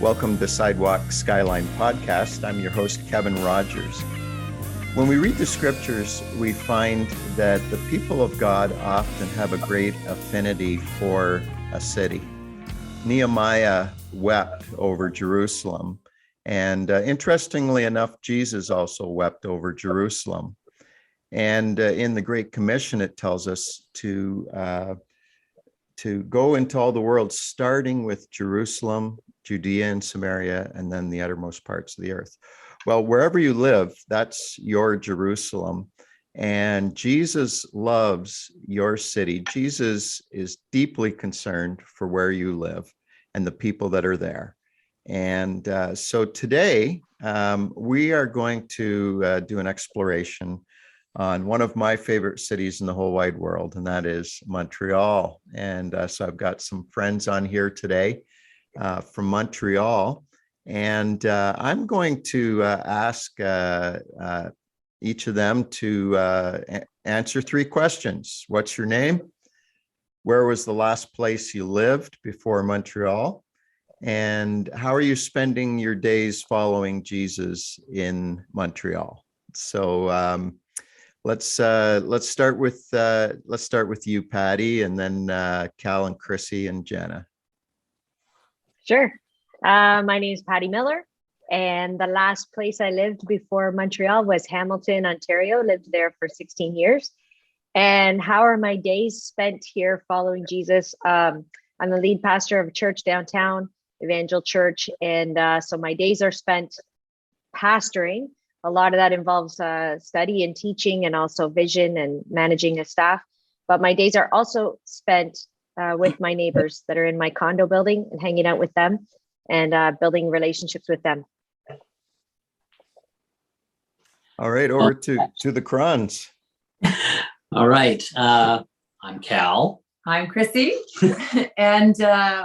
Welcome to Sidewalk, Skyline podcast. I'm your host, Kevin Rogers. When we read the scriptures, we find that the people of God often have a great affinity for a city. Nehemiah wept over Jerusalem. And interestingly enough, Jesus also wept over Jerusalem. And in the Great Commission, it tells us to go into all the world, starting with Jerusalem, Judea and Samaria, and then the uttermost parts of the earth. Well, wherever you live, that's your Jerusalem. And Jesus loves your city. Jesus is deeply concerned for where you live and the people that are there. And so today, we are going to do an exploration on one of my favorite cities in the whole wide world, and that is Montreal. And so I've got some friends on here today from Montreal, and I'm going to ask each of them to answer three questions. What's your name? Where was the last place you lived before Montreal? And how are you spending your days following Jesus in Montreal? So let's start with you, Patti, and then Cal and Chrissy and Jenna. Sure. My name is Patti Miller, and the last place I lived before Montreal was Hamilton, Ontario. Lived there for 16 years. And how are my days spent here following Jesus? I'm the lead pastor of a church downtown, Evangel Church, and so my days are spent pastoring. A lot of that involves study and teaching, and also vision and managing a staff. But my days are also spent with my neighbors that are in my condo building and hanging out with them and building relationships with them. All right, over to the Krahns. All right, I'm Cal. I'm Chrissy, and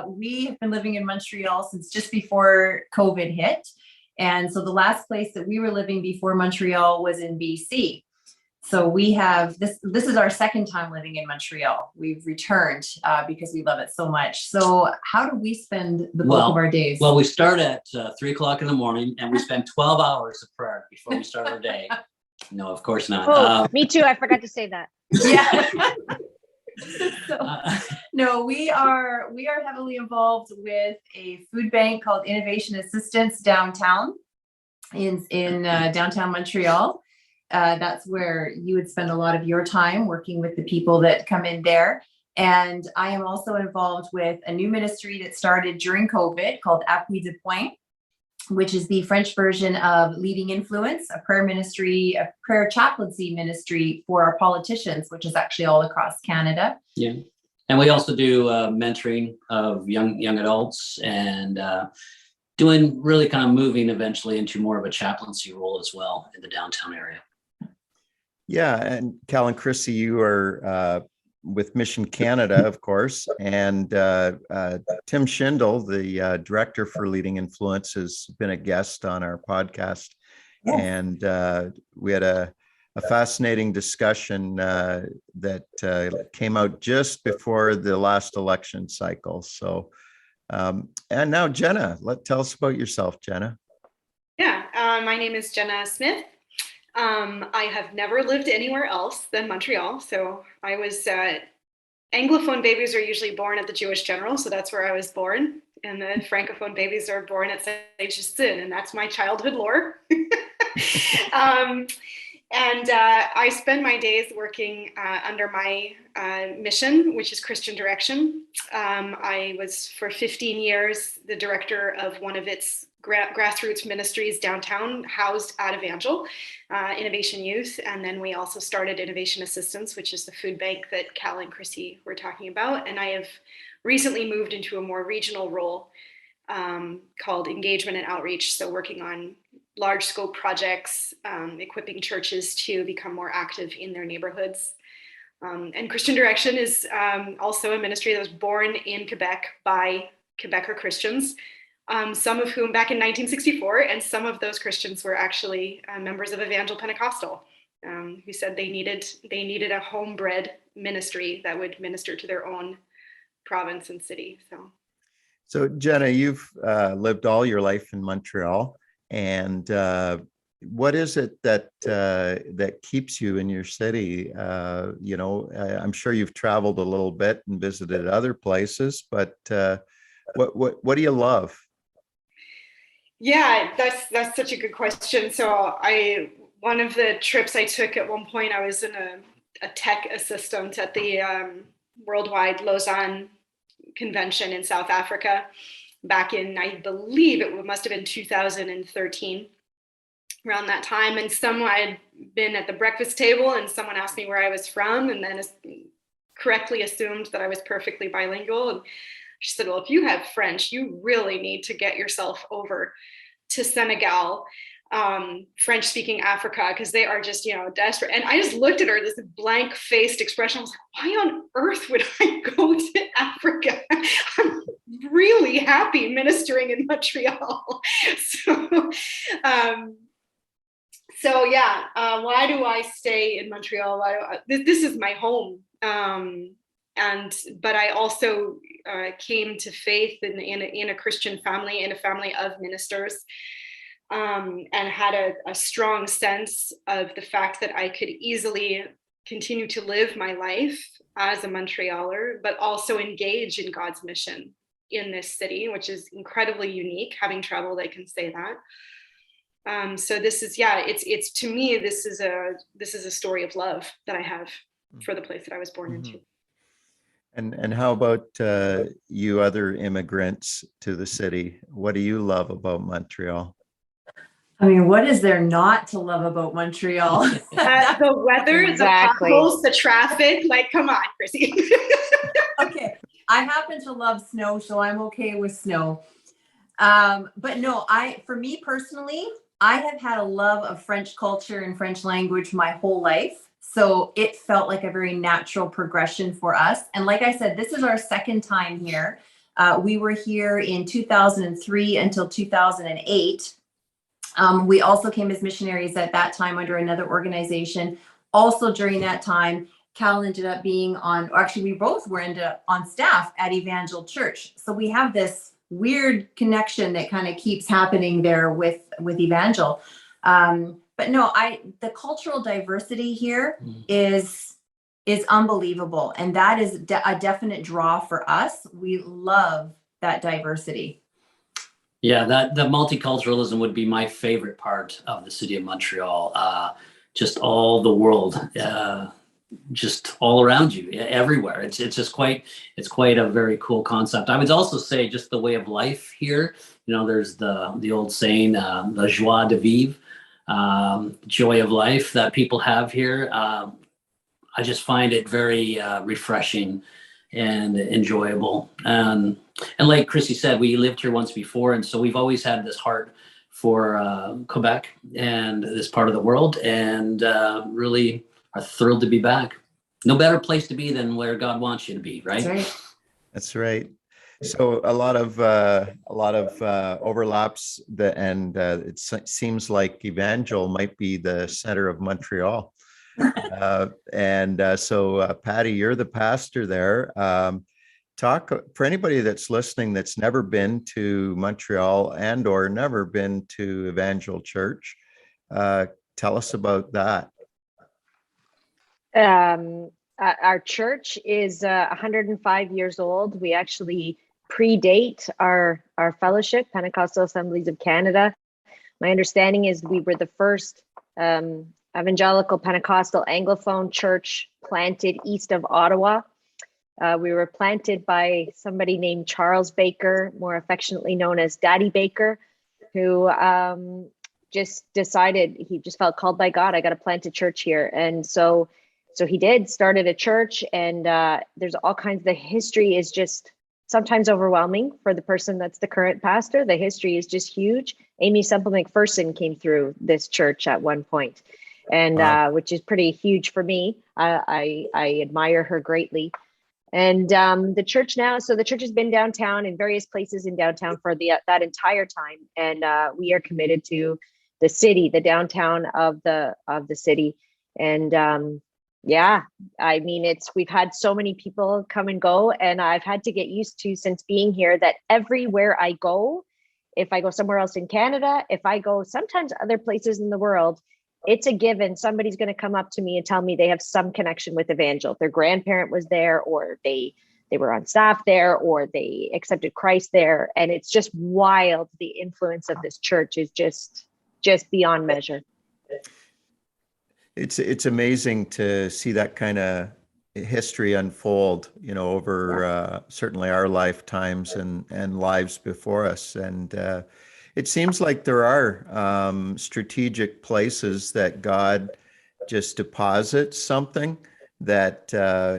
we have been living in Montreal since just before COVID hit. And so the last place that we were living before Montreal was in BC. So we have this is our second time living in Montreal. We've returned because we love it so much. So how do we spend the bulk of our days? Well, we start at 3:00 in the morning, and we spend 12 hours of prayer before we start our day. No, of course not. Oh, me too. I forgot to say that. Yeah. No, we are heavily involved with a food bank called Innovation Assistance downtown in downtown Montreal. That's where you would spend a lot of your time working with the people that come in there. And I am also involved with a new ministry that started during COVID called Appui de Point, which is the French version of Leading Influence, a prayer ministry, a prayer chaplaincy ministry for our politicians, which is actually all across Canada. Yeah. And we also do mentoring of young adults and doing really kind of moving eventually into more of a chaplaincy role as well in the downtown area. Yeah, and Cal and Chrissy, you are with Mission Canada, of course, and Tim Schindel, the director for Leading Influence, has been a guest on our podcast. Yes. And we had a fascinating discussion that came out just before the last election cycle. So, and now Jenna, tell us about yourself, Jenna. Yeah, my name is Jenna Smith. I have never lived anywhere else than Montreal. So I was, Anglophone babies are usually born at the Jewish General. So that's where I was born. And the Francophone babies are born at Saint-Justin. And that's my childhood lore. And I spend my days working under my mission, which is Christian Direction. I was for 15 years the director of one of its grassroots ministries downtown, housed at Evangel, Innovation Youth. And then we also started Innovation Assistance, which is the food bank that Cal and Chrissy were talking about. And I have recently moved into a more regional role called Engagement and Outreach. So working on large scope projects, equipping churches to become more active in their neighborhoods. And Christian Direction is also a ministry that was born in Quebec by Quebecer Christians, some of whom back in 1964, and some of those Christians were actually members of Evangel Pentecostal, who said they needed a homebred ministry that would minister to their own province and city. So Jenna, you've lived all your life in Montreal, and what is it that that keeps you in your city? I'm sure you've traveled a little bit and visited other places, but what do you love? Yeah, that's such a good question. So one of the trips I took at one point, I was in a tech assistant at the Worldwide Lausanne Convention in South Africa back in, I believe it must have been 2013, around that time. And I'd been at the breakfast table and someone asked me where I was from, and then correctly assumed that I was perfectly bilingual. And she said, well, if you have French, you really need to get yourself over to Senegal, French-speaking Africa, because they are just, desperate. And I just looked at her, this blank-faced expression. I was like, why on earth would I go to Africa? I'm really happy ministering in Montreal. Why do I stay in Montreal? This is my home. But I also came to faith in a Christian family, in a family of ministers, and had a strong sense of the fact that I could easily continue to live my life as a Montrealer, but also engage in God's mission in this city, which is incredibly unique. Having traveled, I can say that. So this is, it's to me, this is a story of love that I have for the place that I was born into. And how about you other immigrants to the city? What do you love about Montreal? I mean, what is there not to love about Montreal? The weather, Exactly. the potholes, the traffic. Like, come on, Chrissy. Okay, I happen to love snow, so I'm okay with snow. But no, for me personally, I have had a love of French culture and French language my whole life. So it felt like a very natural progression for us. And like I said, this is our second time here. We were here in 2003 until 2008. We also came as missionaries at that time under another organization. Also during that time, Cal ended up being we both were on staff at Evangel Church. So we have this weird connection that kind of keeps happening there with Evangel. But no, the cultural diversity here is unbelievable. And that is a definite draw for us. We love that diversity. Yeah, the multiculturalism would be my favorite part of the city of Montreal. Just all the world, just all around you, everywhere. It's just quite a very cool concept. I would also say just the way of life here. There's the old saying, la joie de vivre, joy of life that people have here. I just find it very refreshing and enjoyable. And like Chrissy said, we lived here once before, and so we've always had this heart for Quebec and this part of the world, and really are thrilled to be back. No better place to be than where God wants you to be, right? That's right. That's right. So a lot of overlaps, it seems like Evangel might be the center of Montreal. So Patti, you're the pastor there. Talk for anybody that's listening that's never been to Montreal and or never been to Evangel Church. Tell us about that. Our church is 105 years old. We actually predate our fellowship, Pentecostal Assemblies of Canada. My understanding is we were the first evangelical Pentecostal Anglophone church planted east of Ottawa. We were planted by somebody named Charles Baker, more affectionately known as Daddy Baker, who just decided, he just felt called by God, I got to plant a church here. And so he started a church, and there's all kinds, the history is just sometimes overwhelming for the person that's the current pastor. The history is just huge. Amy Semple McPherson came through this church at one point, and wow. Which is pretty huge for me. I admire her greatly. And the church has been downtown in various places in downtown for that entire time. And we are committed to the city, the downtown of the city. And Yeah, I mean, we've had so many people come and go, and I've had to get used to, since being here, that everywhere I go, if I go somewhere else in Canada, if I go sometimes other places in the world, it's a given. Somebody's going to come up to me and tell me they have some connection with Evangel. Their grandparent was there, or they were on staff there, or they accepted Christ there. And it's just wild. The influence of this church is just beyond measure. It's amazing to see that kind of history unfold, over certainly our lifetimes and lives before us. And it seems like there are strategic places that God just deposits something that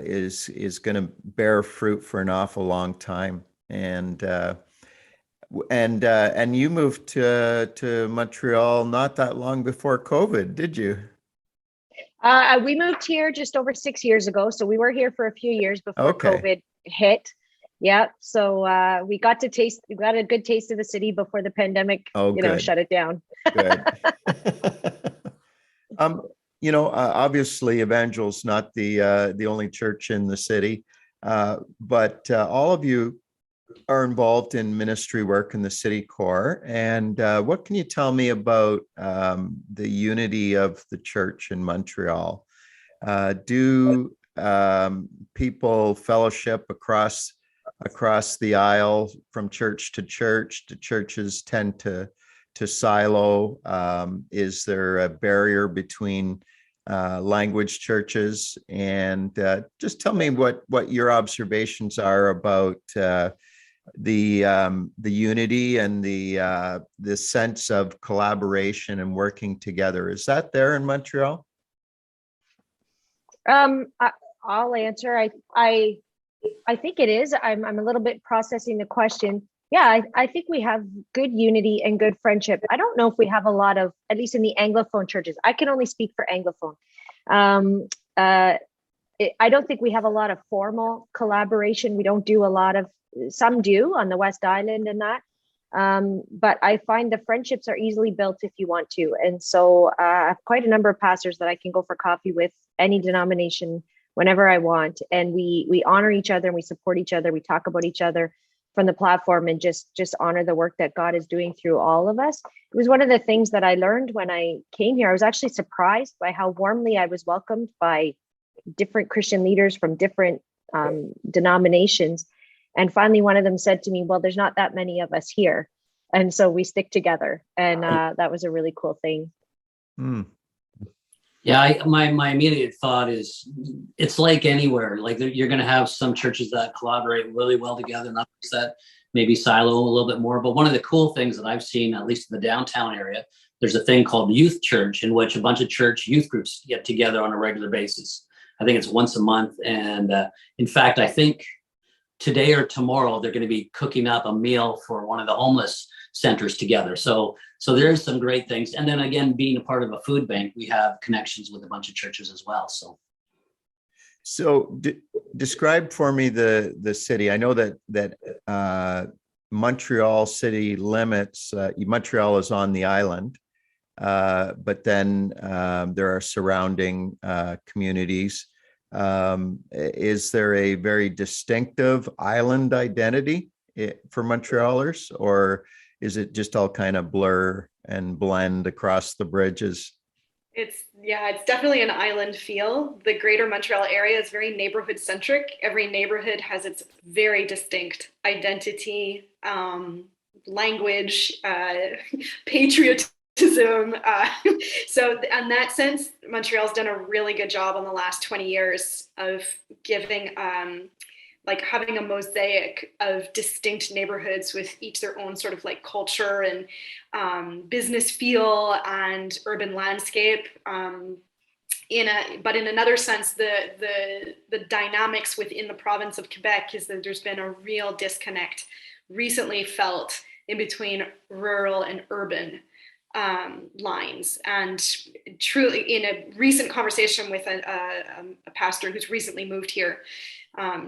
is going to bear fruit for an awful long time. And you moved to Montreal not that long before COVID, did you? We moved here just over 6 years ago. So we were here for a few years before Okay. COVID hit. Yeah. So we got a good taste of the city before the pandemic, Good. shut it down. Good. Obviously Evangel's not the only church in the city, but all of you are involved in ministry work in the city core. And what can you tell me about the unity of the church in Montreal? Do people fellowship across the aisle from church to church? Do churches tend to silo? Is there a barrier between language churches? And just tell me what your observations are about the unity and the sense of collaboration and working together. Is that there in Montreal? I'll answer. I think it is. I'm a little bit processing the question. Yeah, I think we have good unity and good friendship. I don't know if we have a lot of, at least in the Anglophone churches. I can only speak for Anglophone. I don't think we have a lot of formal collaboration. We don't do a lot of, some do on the West Island and that. But I find the friendships are easily built if you want to. And so I have quite a number of pastors that I can go for coffee with, any denomination, whenever I want. And we honor each other and we support each other. We talk about each other from the platform and just honor the work that God is doing through all of us. It was one of the things that I learned when I came here. I was actually surprised by how warmly I was welcomed by different Christian leaders from different denominations. And finally, one of them said to me, well, there's not that many of us here. And so we stick together. And that was a really cool thing. Mm. Yeah, my immediate thought is it's like anywhere. Like you're going to have some churches that collaborate really well together and others that maybe silo a little bit more. But one of the cool things that I've seen, at least in the downtown area, there's a thing called Youth Church, in which a bunch of church youth groups get together on a regular basis. I think it's once a month. And in fact, I think today or tomorrow, they're going to be cooking up a meal for one of the homeless centers together. So there's some great things. And then again, being a part of a food bank, we have connections with a bunch of churches as well. So describe for me the city. I know that Montreal city limits, Montreal is on the island, but then there are surrounding communities. Is there a very distinctive island identity for Montrealers, or is it just all kind of blur and blend across the bridges? It's definitely an island feel. The greater Montreal area is very neighborhood centric. Every neighborhood has its very distinct identity, language, patriotism. So in that sense, Montreal's done a really good job in the last 20 years of giving, having a mosaic of distinct neighborhoods with each their own sort of like culture and business feel and urban landscape. But in another sense, the dynamics within the province of Quebec is that there's been a real disconnect recently felt in between rural and urban lines. And truly, in a recent conversation with a pastor who's recently moved here,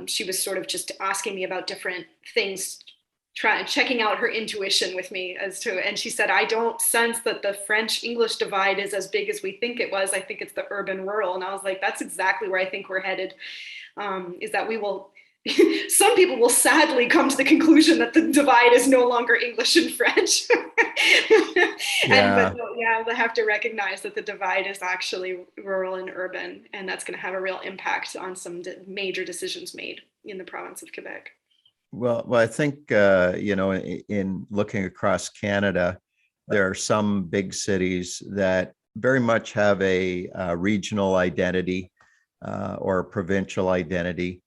she was sort of just asking me about different things checking out her intuition with me and she said, I don't sense that the French English divide is as big as we think it was. I think it's the urban rural. And I was like, that's exactly where I think we're headed, is that we will, some people will sadly come to the conclusion that the divide is no longer English and French. Yeah. But they have to recognize that the divide is actually rural and urban, and that's going to have a real impact on some major decisions made in the province of Quebec. Well, I think, in looking across Canada, there are some big cities that very much have a regional identity or a provincial identity.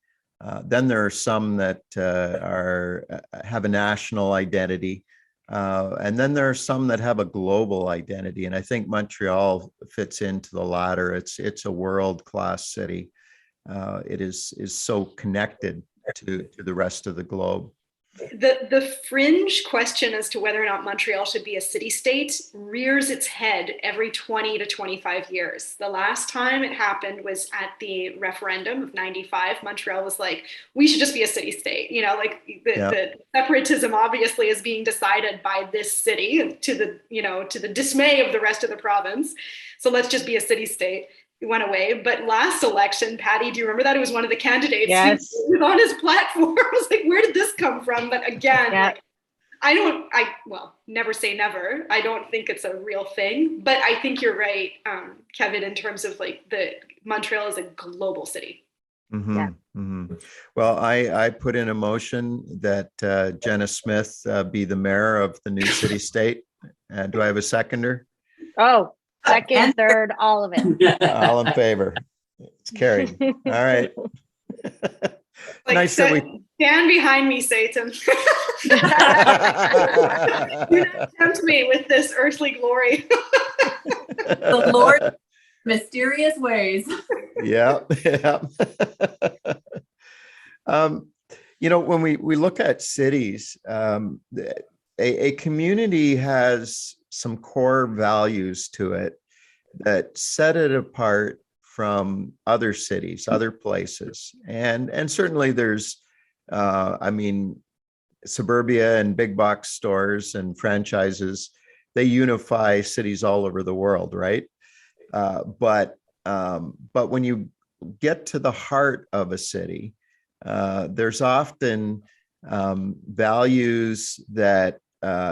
Then there are some that have a national identity. And then there are some that have a global identity. And I think Montreal fits into the latter. It's a world-class city. It is so connected to the rest of the globe. The fringe question as to whether or not Montreal should be a city-state rears its head every 20 to 25 years. The last time it happened was at the referendum of 95. Montreal was like, we should just be a city-state. The separatism obviously is being decided by this city to the dismay of the rest of the province. So let's just be a city-state. It went away. But last election, Patti, do you remember that? It was one of the candidates. Yes. He was on his platform. I was like, where did this come from? But again, never say never. I don't think it's a real thing. But I think you're right, Kevin, in terms of the Montreal is a global city. Mm-hmm. Yeah. Mm-hmm. Well, I put in a motion that Jenna Smith be the mayor of the new city-state. Do I have a seconder? Oh, second, third, all of it. All in favor. It's carried. All right. Nice that we stand behind me, Satan. Do not tempt me with this earthly glory. The Lord, mysterious ways. Yeah. When we look at cities, a community has some core values to it that set it apart from other cities, other places. And certainly there's, suburbia and big box stores and franchises, they unify cities all over the world, right? But when you get to the heart of a city, there's often values that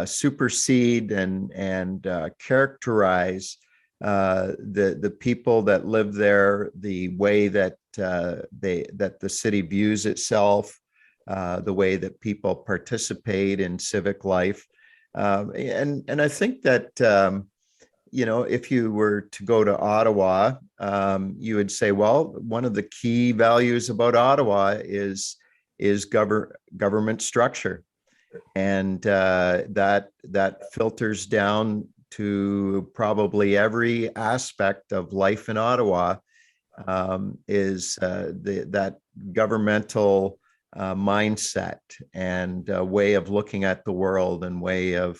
supersede and characterize the people that live there, the way that the city views itself, the way that people participate in civic life, and I think that if you were to go to Ottawa, you would say, well, one of the key values about Ottawa is government structure. And that filters down to probably every aspect of life in Ottawa, is that governmental mindset and way of looking at the world and way of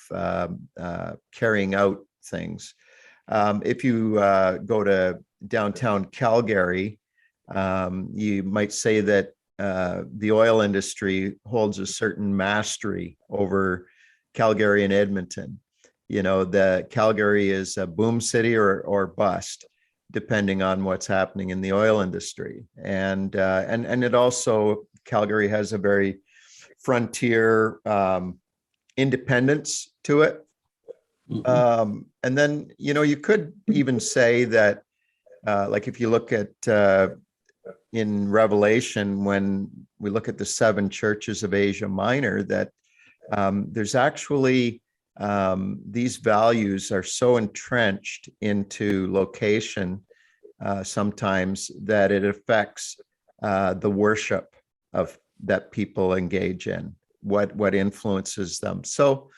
carrying out things. If you go to downtown Calgary, you might say that the oil industry holds a certain mastery over Calgary and Edmonton. The Calgary is a boom city or bust, depending on what's happening in the oil industry. And it also, Calgary has a very frontier independence to it. Mm-hmm. And then, you could even say that, if you look at in Revelation, when we look at the 7 churches of Asia Minor, that there's actually these values are so entrenched into location sometimes that it affects the worship of that people engage in, what influences them. So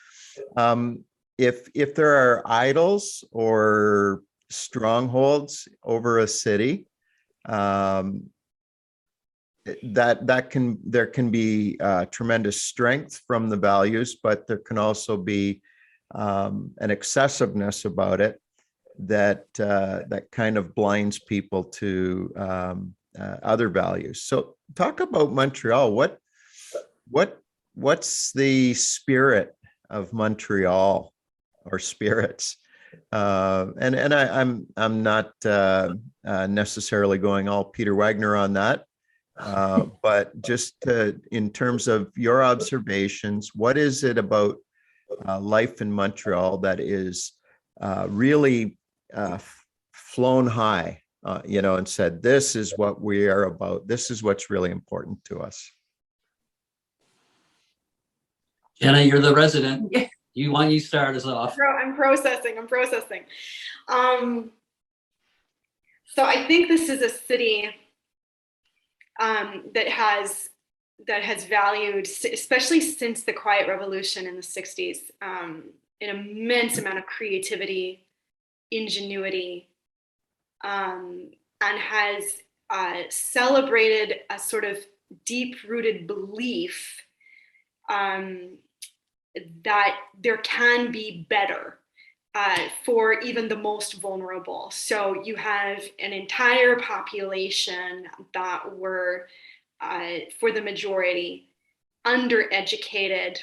if there are idols or strongholds over a city, there can be tremendous strength from the values, but there can also be an excessiveness about it that kind of blinds people to other values. So talk about Montreal. What what's the spirit of Montreal, or spirits? I'm not necessarily going all Peter Wagner on that, but just in terms of your observations, what is it about life in Montreal that is really flown high, and said, this is what we are about. This is what's really important to us. Jenna, you're the resident. You start us off. I'm processing. So I think this is a city that has valued, especially since the Quiet Revolution in the 60s, an immense amount of creativity, ingenuity, and has celebrated a sort of deep-rooted belief that there can be better for even the most vulnerable. So you have an entire population that were, for the majority, undereducated,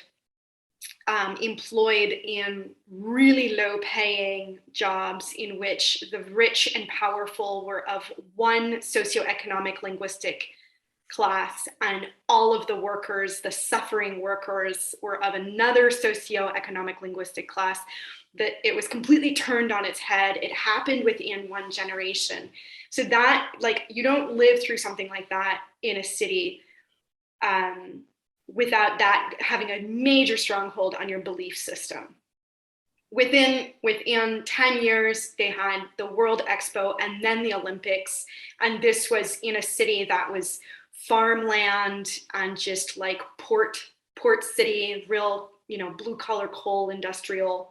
employed in really low-paying jobs in which the rich and powerful were of one socio-economic linguistic class, and all of the workers, the suffering workers, were of another socio-economic linguistic class. That it was completely turned on its head. It happened within one generation. So that, you don't live through something like that in a city without that having a major stronghold on your belief system. Within 10 years, they had the World Expo and then the Olympics. And this was in a city that was farmland and just like port city, real, blue collar coal industrial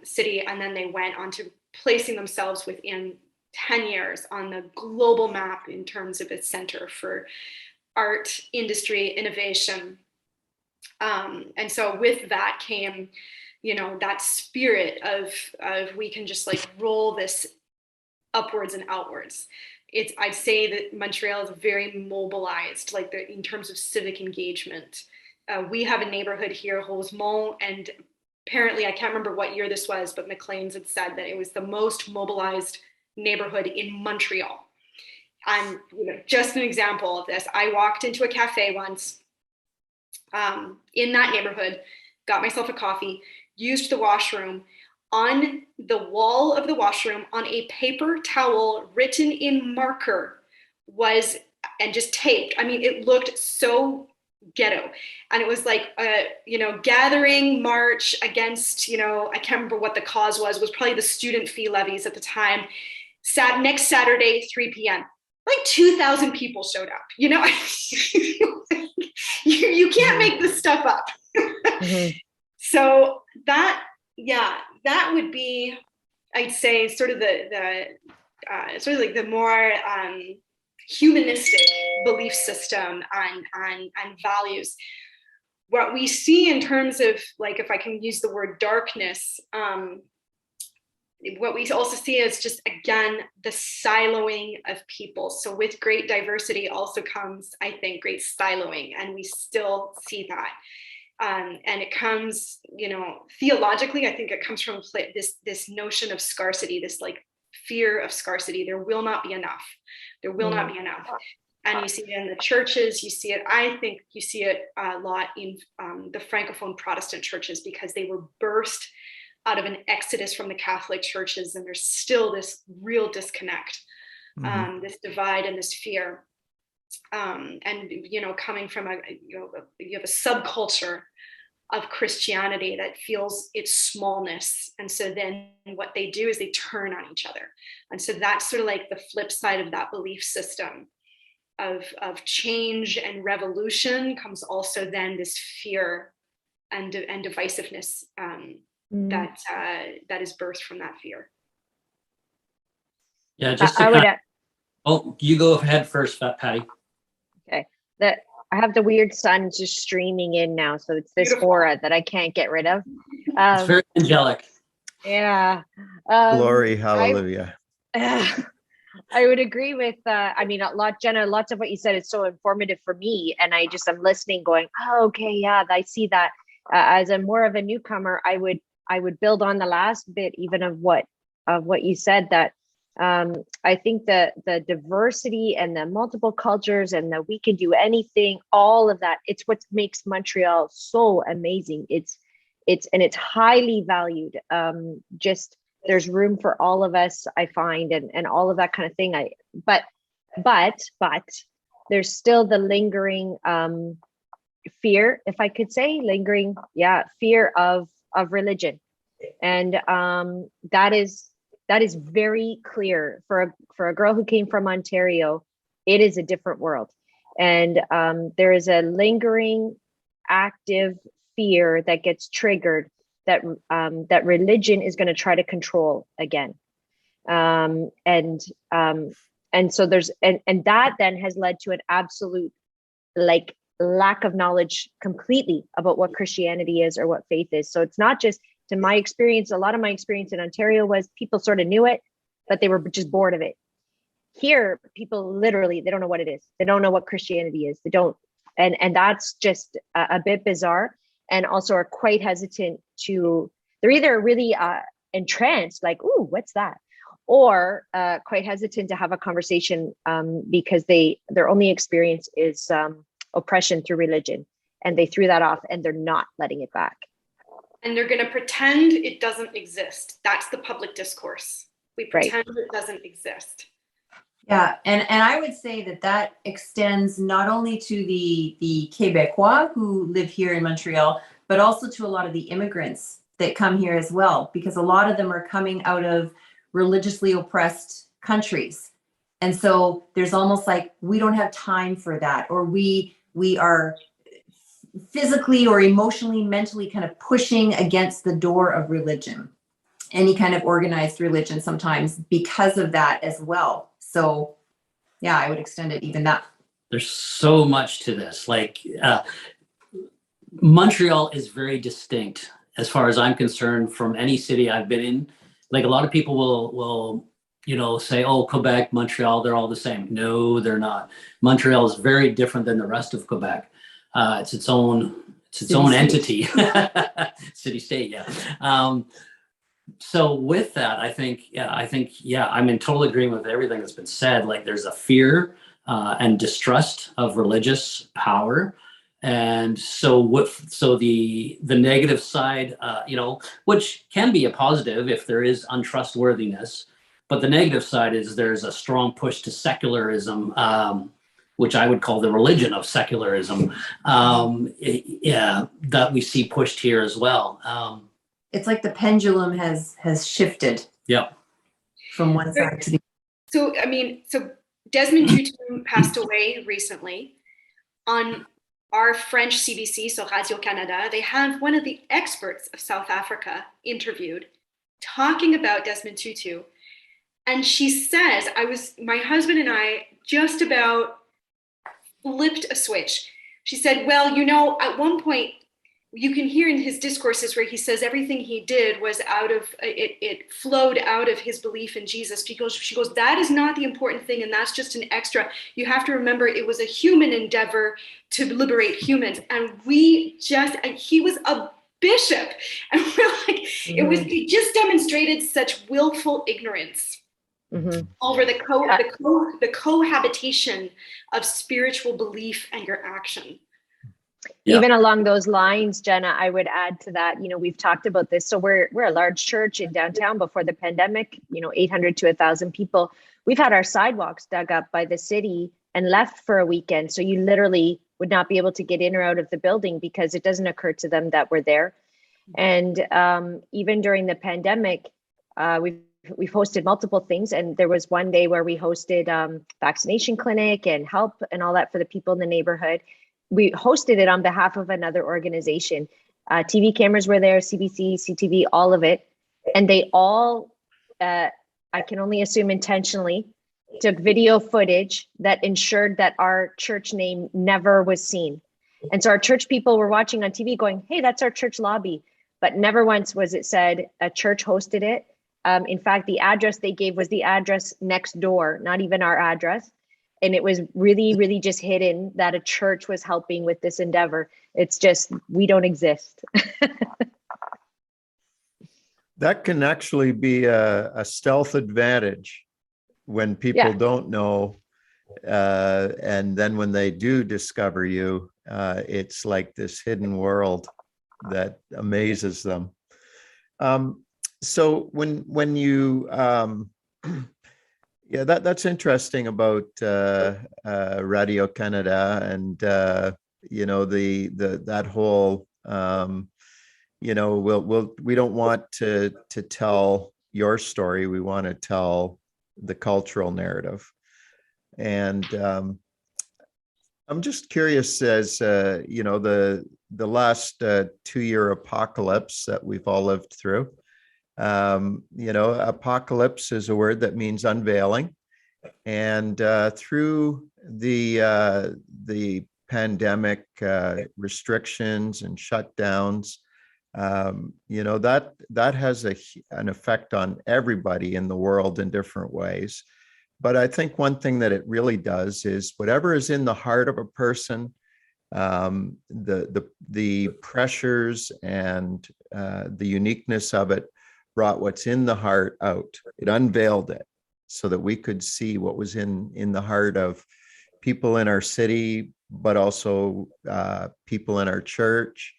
city. And then they went on to placing themselves within 10 years on the global map in terms of its center for art, industry, innovation. And so with that came, that spirit of we can just roll this upwards and outwards. I'd say that Montreal is very mobilized, in terms of civic engagement. We have a neighborhood here, Rosemont, and apparently, I can't remember what year this was, but Maclean's had said that it was the most mobilized neighborhood in Montreal. And just an example of this, I walked into a cafe once in that neighborhood, got myself a coffee, used the washroom. On the wall of the washroom, on a paper towel written in marker and just taped. I mean, it looked so ghetto. And it was gathering march against, I can't remember what the cause was probably the student fee levies at the time. Next Saturday, 3 p.m. 2,000 people showed up, you can't make this stuff up. Mm-hmm. So that would be, I'd say, sort of the more humanistic belief system and values. What we see in terms of, if I can use the word darkness, what we also see is just, again, the siloing of people. So with great diversity also comes, I think, great siloing, and we still see that. And it comes, theologically, I think it comes from this notion of scarcity, this fear of scarcity. There will not be enough. There will not be enough. And you see it in the churches. I think you see it a lot in the Francophone Protestant churches, because they were birthed out of an exodus from the Catholic churches. And there's still this real disconnect, this divide and this fear. And, coming from you have a subculture of Christianity that feels its smallness. And so then what they do is they turn on each other. And so that's sort of the flip side of that belief system of change and revolution comes also then this fear and divisiveness that is birthed from that fear. Yeah, just you go ahead first, Patti. Okay. I have the weird sun just streaming in now, so it's this aura that I can't get rid of. It's very angelic. Yeah. Glory, hallelujah. I would agree with, Jenna, lots of what you said is so informative for me. And I'm listening going, oh, okay, yeah, I see that. As a more of a newcomer, I would build on the last bit, even of what you said, that I think that the diversity and the multiple cultures and that we can do anything, all of that, it's what makes Montreal so amazing. It's highly valued. Just there's room for all of us, I find, and all of that kind of thing. But there's still the lingering fear, if I could say, fear of religion. And that is very clear for a girl who came from Ontario. It is a different world. And there is a lingering, active fear that gets triggered that religion is going to try to control again. And so and that then has led to an absolute lack of knowledge completely about what Christianity is or what faith is. So it's not just, to my experience, a lot of my experience in Ontario was people sort of knew it, but they were just bored of it. Here, people literally, they don't know what it is. They don't know what Christianity is. They don't, and that's just a bit bizarre, and also are quite hesitant they're either really entranced, like, ooh, what's that? Or quite hesitant to have a conversation because their only experience is oppression through religion, and they threw that off and they're not letting it back. And they're going to pretend it doesn't exist. That's the public discourse. We pretend It doesn't exist. Yeah, and I would say that extends not only to the Québécois who live here in Montreal, but also to a lot of the immigrants that come here as well, because a lot of them are coming out of religiously oppressed countries. And so there's almost like, we don't have time for that, or we are physically or emotionally, mentally kind of pushing against the door of religion, any kind of organized religion sometimes, because of that as well. So yeah, I would extend it even that. There's so much to this. Montreal is very distinct, as far as I'm concerned, from any city I've been in. Like, a lot of people will say, oh, Quebec, Montreal, they're all the same. No, they're not. Montreal is very different than the rest of Quebec. It's its own entity. City state, yeah. So with that, I think, I'm in total agreement with everything that's been said. Like, there's a fear and distrust of religious power. And so the negative side, which can be a positive if there is untrustworthiness, but the negative side is there's a strong push to secularism, which I would call the religion of secularism, that we see pushed here as well. It's like the pendulum has shifted. Yeah. From one side to the other. So Desmond Tutu passed away recently. On our French CBC, so Radio-Canada, they have one of the experts of South Africa interviewed, talking about Desmond Tutu. And she says, my husband and I just about flipped a switch. She said, well, at one point, you can hear in his discourses where he says everything he did was it flowed out of his belief in Jesus. She goes, that is not the important thing, and that's just an extra. You have to remember, it was a human endeavor to liberate humans. And he was a bishop. And we're like, it just demonstrated such willful ignorance. Mm-hmm. Over the cohabitation of spiritual belief and your action. Yeah. Even along those lines, Jenna, I would add to that, we've talked about this. So we're a large church in downtown before the pandemic, 800 to 1,000 people. We've had our sidewalks dug up by the city and left for a weekend. So you literally would not be able to get in or out of the building because it doesn't occur to them that we're there. And even during the pandemic, we've hosted multiple things. And there was one day where we hosted vaccination clinic and help and all that for the people in the neighborhood. We hosted it on behalf of another organization. TV cameras were there, CBC, CTV, all of it. And they all, I can only assume intentionally, took video footage that ensured that our church name never was seen. And so our church people were watching on TV going, hey, that's our church lobby. But never once was it said a church hosted it. In fact, the address they gave was the address next door, not even our address. And it was really, really just hidden that a church was helping with this endeavor. It's just, we don't exist. That can actually be a stealth advantage when people don't know. And then when they do discover you, it's like this hidden world that amazes them. So when you, that's interesting about Radio Canada and that whole we don't want to tell your story. We want to tell the cultural narrative. And I'm just curious, as the last 2-year apocalypse that we've all lived through. Apocalypse is a word that means unveiling, and through the pandemic restrictions and shutdowns, that has an effect on everybody in the world in different ways. But I think one thing that it really does is whatever is in the heart of a person, the pressures and the uniqueness of it brought what's in the heart out. It unveiled it so that we could see what was in the heart of people in our city, but also people in our church,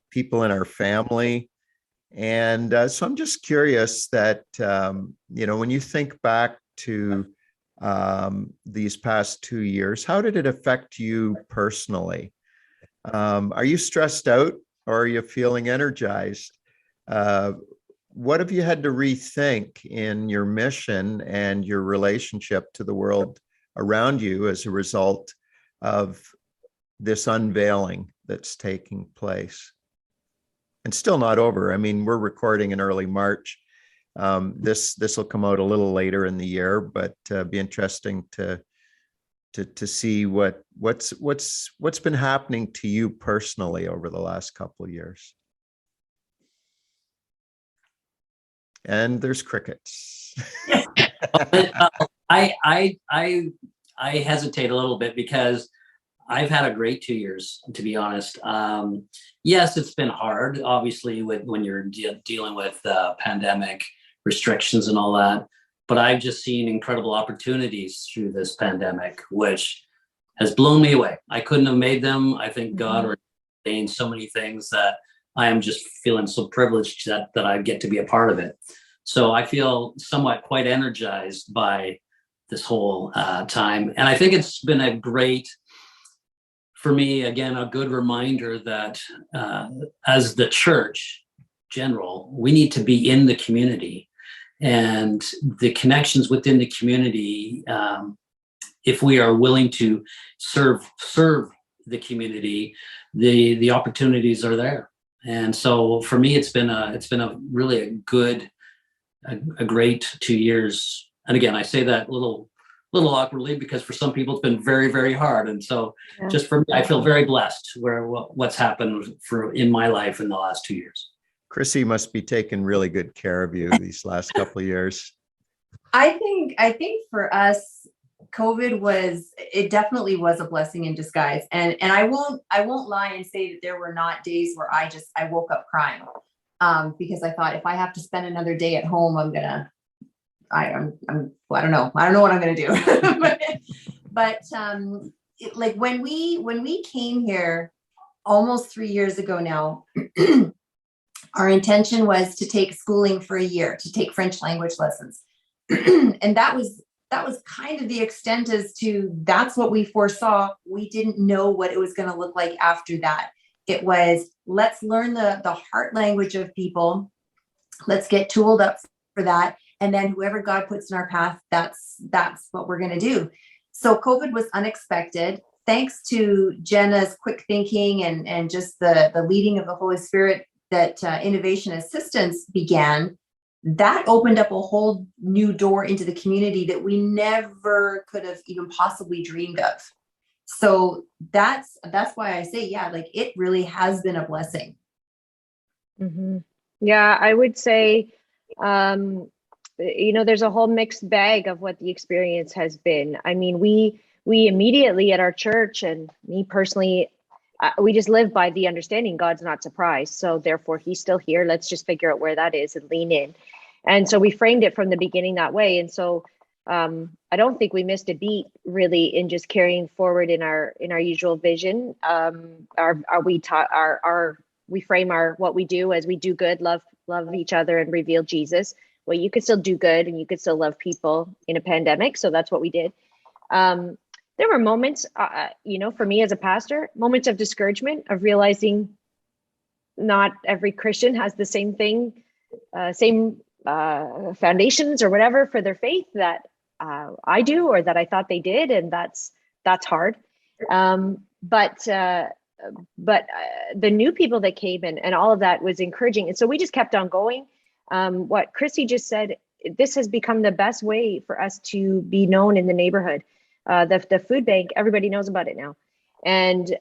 people in our family. And so I'm just curious that, when you think back to these past 2 years, how did it affect you personally? Are you stressed out or are you feeling energized? What have you had to rethink in your mission and your relationship to the world around you as a result of this unveiling that's taking place? And still not over. I mean, we're recording in early March. This will come out a little later in the year, but be interesting to see what's been happening to you personally over the last couple of years. And there's crickets. I hesitate a little bit because I've had a great 2 years, to be honest. Yes, it's been hard, obviously, when you're dealing with pandemic restrictions and all that. But I've just seen incredible opportunities through this pandemic, which has blown me away. I couldn't have made them. I think God ordained so many things that I am just feeling so privileged that I get to be a part of it. So I feel somewhat quite energized by this whole time. And I think it's been a great, for me, again, a good reminder that as the church general, we need to be in the community, and the connections within the community, if we are willing to serve the community, the opportunities are there. And so for me, it's been a really a great 2 years. And again, I say that a little awkwardly because for some people it's been very, very hard. And so just for me, I feel very blessed what's happened in my life in the last 2 years. Chrissy must be taking really good care of you these last couple of years. I think for us, it definitely was a blessing in disguise. And I won't lie and say that there were not days where I woke up crying, because I thought if I have to spend another day at home, I don't know what I'm going to do. but like when we came here almost 3 years ago now, our intention was to take schooling for a year, to take French language lessons. And that was kind of the extent as to that's what we foresaw. We didn't know what it was going to look like after that. It was, let's learn the heart language of people. Let's get tooled up for that. And then whoever God puts in our path, that's what we're going to do. So COVID was unexpected. Thanks to Jenna's quick thinking and just the leading of the Holy Spirit that Innovation Assistance began, that opened up a whole new door into the community that we never could have even possibly dreamed of. So that's why I say, like it really has been a blessing. Mm-hmm. Yeah, I would say there's a whole mixed bag of what the experience has been. I mean, we immediately at our church, and me personally, we just live by the understanding God's not surprised. So therefore he's still here. Let's just figure out where that is and lean in. And so we framed it from the beginning that way. And so I don't think we missed a beat really in just carrying forward in our usual vision. We frame what we do as we do good, love each other, and reveal Jesus. Well, you could still do good and you could still love people in a pandemic. So that's what we did. There were moments, for me as a pastor, moments of discouragement, of realizing not every Christian has the same thing, same foundations or whatever for their faith that I do, or that I thought they did. And that's hard. But the new people that came in and all of that was encouraging. And so we just kept on going. What Chrissy just said, this has become the best way for us to be known in the neighborhood. The food bank, everybody knows about it now. And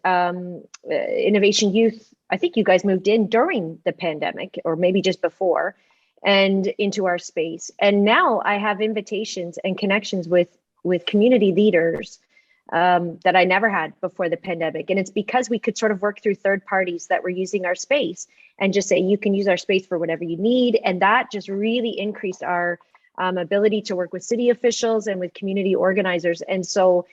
Innovation Youth, I think you guys moved in during the pandemic, or maybe just before, and into our space. And now I have invitations and connections with community leaders that I never had before the pandemic. And it's because we could sort of work through third parties that were using our space and just say, you can use our space for whatever you need. And that just really increased our ability to work with city officials and with community organizers. And so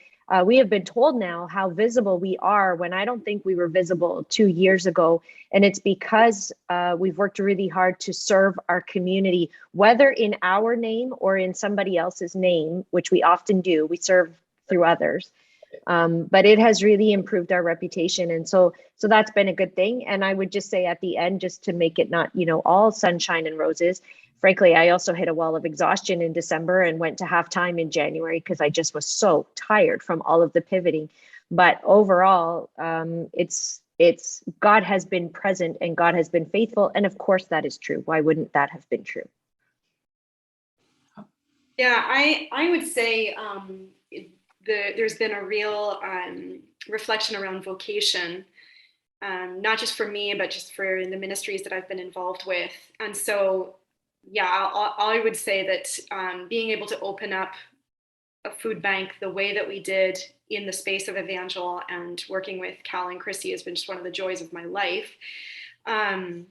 we have been told now how visible we are when I don't think we were visible 2 years ago. And it's because we've worked really hard to serve our community, whether in our name or in somebody else's name, which we often do. We serve through others. But it has really improved our reputation. And so that's been a good thing. And I would just say at the end, just to make it not, all sunshine and roses, frankly, I also hit a wall of exhaustion in December and went to halftime in January because I just was so tired from all of the pivoting. But overall, it's God has been present and God has been faithful. And of course that is true. Why wouldn't that have been true? Yeah, I would say there's been a real reflection around vocation, not just for me, but just for the ministries that I've been involved with. And so, yeah, I would say that being able to open up a food bank the way that we did in the space of Evangel and working with Cal and Chrissy has been just one of the joys of my life. That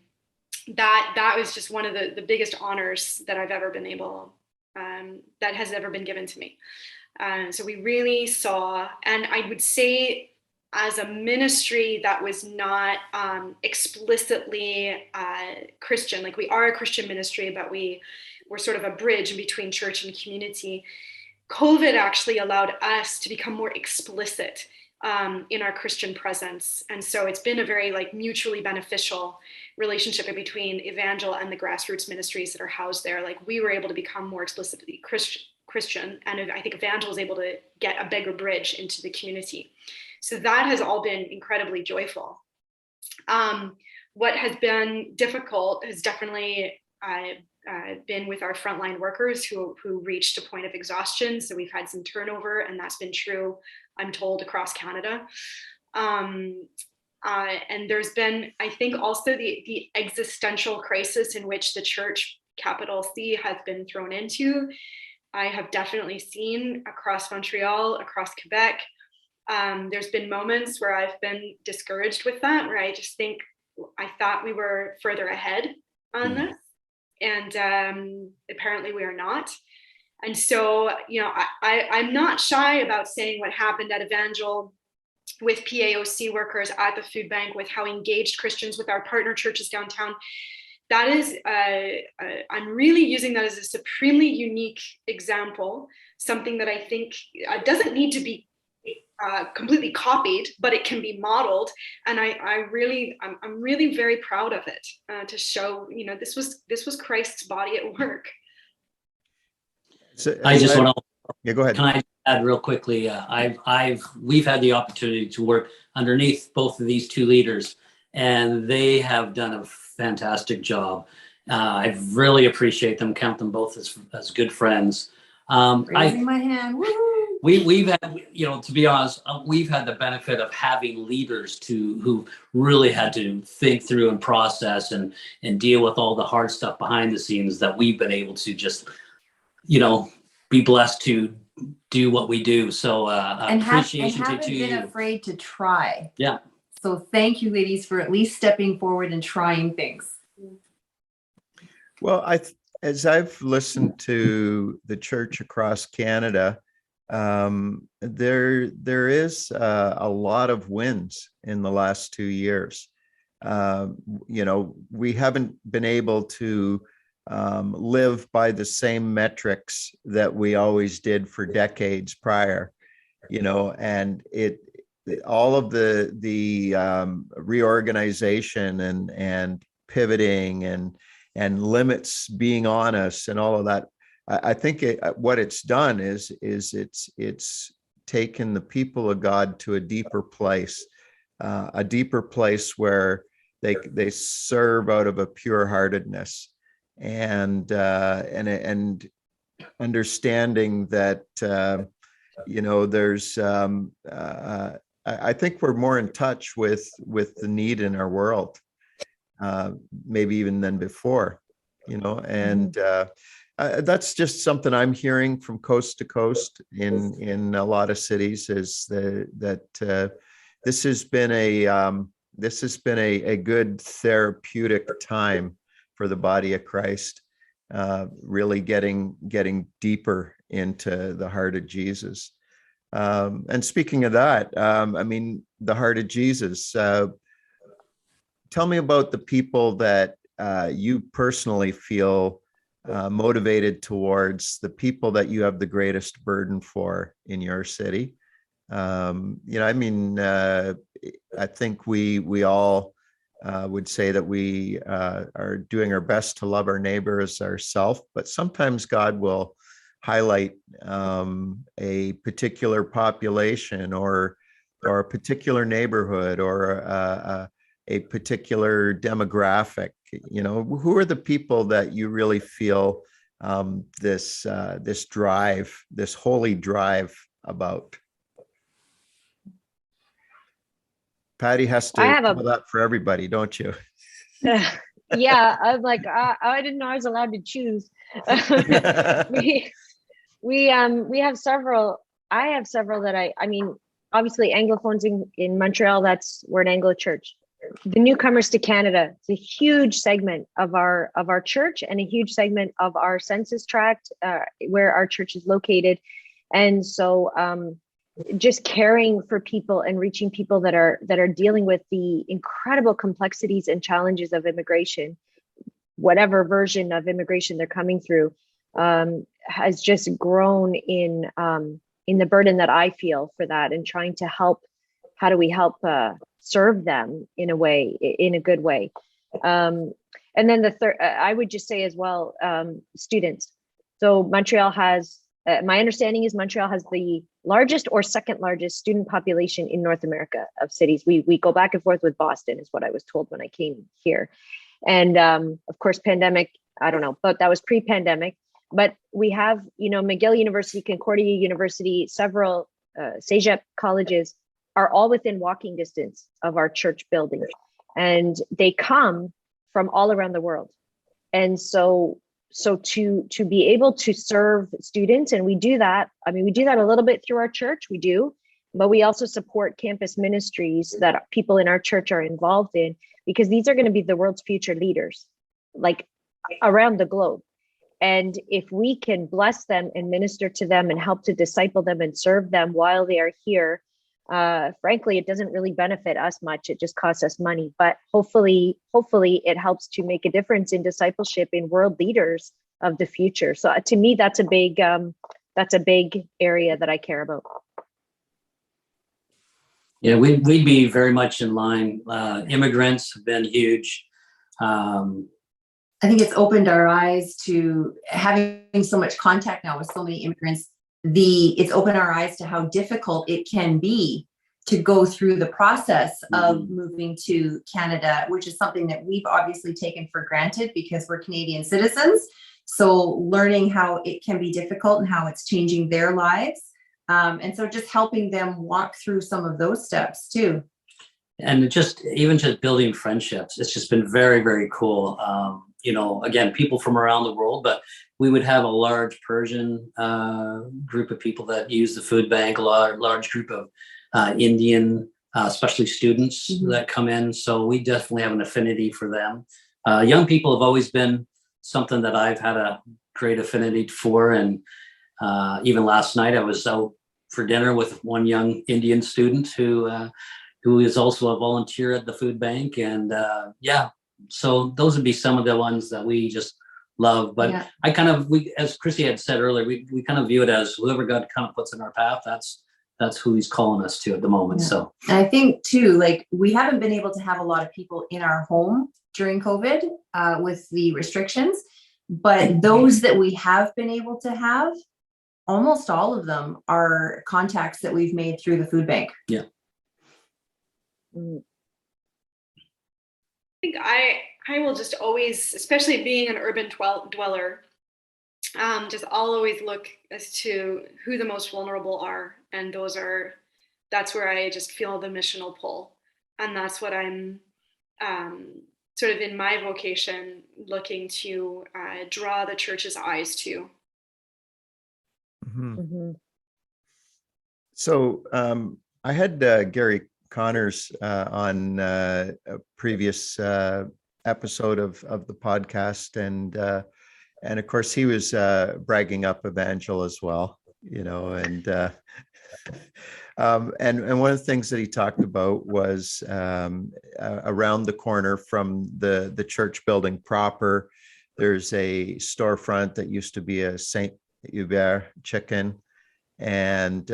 was just one of the biggest honors that I've ever been able, that has ever been given to me. So we really saw, and I would say as a ministry that was not explicitly Christian, like we are a Christian ministry, but we're sort of a bridge between church and community. COVID actually allowed us to become more explicit in our Christian presence. And so it's been a very mutually beneficial relationship between Evangel and the grassroots ministries that are housed there. Like we were able to become more explicitly Christian, and I think Evangel was able to get a bigger bridge into the community. So that has all been incredibly joyful. What has been difficult has definitely been with our frontline workers who reached a point of exhaustion. So we've had some turnover, and that's been true, I'm told, across Canada. And there's been, I think, also the existential crisis in which the church, capital C, has been thrown into. I have definitely seen across Montreal, across Quebec, there's been moments where I've been discouraged with that, where I just think I thought we were further ahead on this, and apparently we are not. And so, I'm not shy about saying what happened at Evangel with PAOC workers at the food bank, with how engaged Christians with our partner churches downtown. That is, I'm really using that as a supremely unique example, something that I think doesn't need to be completely copied, but it can be modeled. And I'm really very proud of it, to show, this was Christ's body at work. So, I just want to. Yeah, go ahead. Can I add real quickly? We've had the opportunity to work underneath both of these two leaders, and they have done a fantastic job. I really appreciate them. Count them both as good friends. Raising my hand. Woo-hoo. we've had, to be honest, we've had the benefit of having leaders who really had to think through and process and deal with all the hard stuff behind the scenes, that we've been able to just, be blessed to do what we do. So appreciation haven't to been you. afraid to try. Yeah. So thank you, ladies, for at least stepping forward and trying things. Well, as I've listened to the church across Canada, there is a lot of wins in the last 2 years. We haven't been able to live by the same metrics that we always did for decades prior, and all of the reorganization and pivoting and limits being on us and all of that. I think what it's done is it's taken the people of God to a deeper place where they serve out of a pure heartedness and understanding that there's I think we're more in touch with the need in our world, maybe even than before, and that's just something I'm hearing from coast to coast in a lot of cities, is that this has been a good therapeutic time for the body of Christ, really getting deeper into the heart of Jesus. And speaking of that, the heart of Jesus, tell me about the people that you personally feel motivated towards, the people that you have the greatest burden for in your city. I think we all would say that we are doing our best to love our neighbor as ourselves, but sometimes God will highlight a particular population or a particular neighborhood or a particular demographic. Who are the people that you really feel this drive, this holy drive about? Patti has to do that for everybody, don't you? Yeah, I'm like, I didn't know I was allowed to choose. we have several. I have several that obviously Anglophones in Montreal, we're an Anglo church. The newcomers to Canada, it's a huge segment of our church and a huge segment of our census tract where our church is located. And so just caring for people and reaching people that are dealing with the incredible complexities and challenges of immigration, whatever version of immigration they're coming through, has just grown in the burden that I feel for that, and trying to help. How do we help serve them in a good way? And then the third, I would just say as well, students. So Montreal has, my understanding is Montreal has the largest or second largest student population in North America of cities. We go back and forth with Boston, is what I was told when I came here. And of course, pandemic, I don't know, but that was pre-pandemic. But we have, McGill University, Concordia University, several CEGEP colleges are all within walking distance of our church building. And they come from all around the world. And so to be able to serve students, and we do that, we do that a little bit through our church, we do, but we also support campus ministries that people in our church are involved in, because these are going to be the world's future leaders, like around the globe. And if we can bless them and minister to them and help to disciple them and serve them while they are here, frankly, it doesn't really benefit us much. It just costs us money, but hopefully it helps to make a difference in discipleship in world leaders of the future. So to me, that's a big area that I care about. Yeah, we'd be very much in line. Immigrants have been huge. I think it's opened our eyes to having so much contact now with so many immigrants. It's opened our eyes to how difficult it can be to go through the process of moving to Canada, which is something that we've obviously taken for granted because we're Canadian citizens. So learning how it can be difficult and how it's changing their lives And so just helping them walk through some of those steps too. And even just building friendships, it's just been very, very cool. Again, people from around the world, but we would have a large Persian group of people that use the food bank, a large group of Indian, especially students that come in. So we definitely have an affinity for them. Young people have always been something that I've had a great affinity for. And even last night I was out for dinner with one young Indian student who is also a volunteer at the food bank. And so those would be some of the ones that we just love. But we, as Chrissy had said earlier, we kind of view it as whoever God kind of puts in our path, that's who he's calling us to at the moment. So and I think too, like, we haven't been able to have a lot of people in our home during COVID with the restrictions, but those that we have been able to have, almost all of them are contacts that we've made through the food bank. Yeah. I think I will just always, especially being an urban dweller, I'll always look as to who the most vulnerable are. And that's where I just feel the missional pull. And that's what I'm sort of in my vocation looking to draw the church's eyes to. So I had Gary Connors on a previous episode of the podcast, and of course he was bragging up Evangel as well, and one of the things that he talked about was around the corner from the church building proper, there's a storefront that used to be a Saint Hubert chicken. And